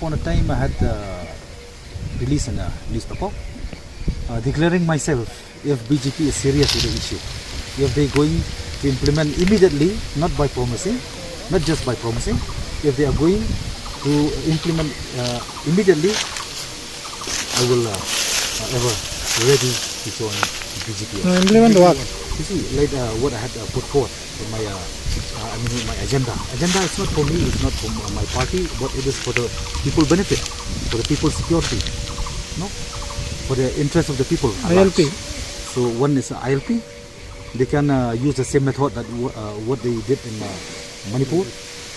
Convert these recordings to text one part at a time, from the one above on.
upon a time I had released a newspaper declaring myself if BJP is serious with the issue, if they're going to implement immediately, not by promising, not just by promising, if they are going to implement immediately, I will ever ready to join BJP. Implement what? You see, like what I had put forth in my my agenda. Agenda is not for me, it's not for my party, but it is for the people benefit, for the people's security, no, for the interest of the people. ILP. So one is ILP. They can use the same method that what they did in Manipur,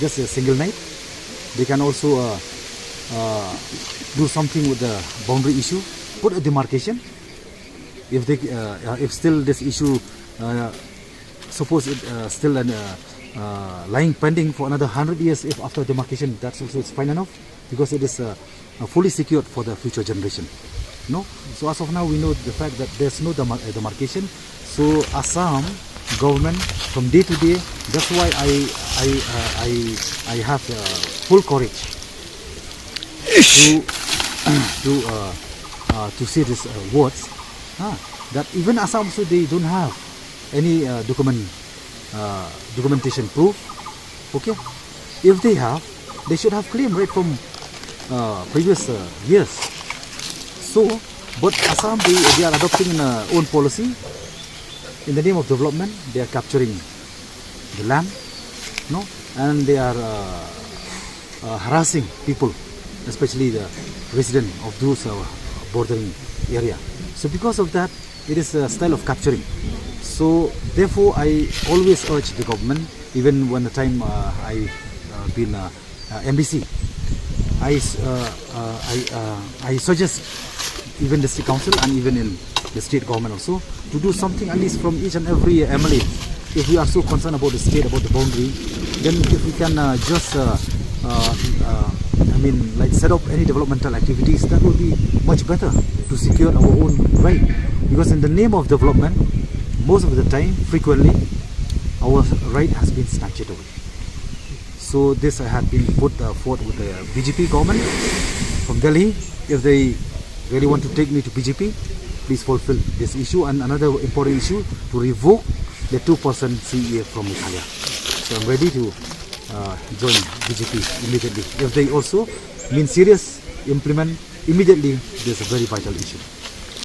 just a single night. They can also do something with the boundary issue, put a demarcation. If they, if still this issue, suppose it still lying pending for another 100 years, if after demarcation, that's also it's fine enough, because it is fully secured for the future generation. No, so as of now we know the fact that there's no demarcation. So Assam government from day to day, that's why I have full courage to say these words. That even Assam also they don't have any documentation proof. Okay, if they have, they should have claimed right from previous years. So, but Assam they are adopting an own policy in the name of development. They are capturing the land, no, and they are harassing people, especially the resident of those bordering area. So because of that, it is a style of capturing. So therefore, I always urge the government, even when the time I been MBC, I suggest even the state council and even in the state government also to do something at least from each and every MLA. If we are so concerned about the state, about the boundary, then if we can just like set up any developmental activities, that will be much better to secure our own right. Because in the name of development, most of the time, frequently, our right has been snatched away. So this had been put forth with the BJP government from Delhi. If they really want to take me to BJP, please fulfill this issue. And another important issue, to revoke the 2% CEA from Meghalaya. So I'm ready to join BJP immediately. If they also mean serious, implement immediately, this is a very vital issue.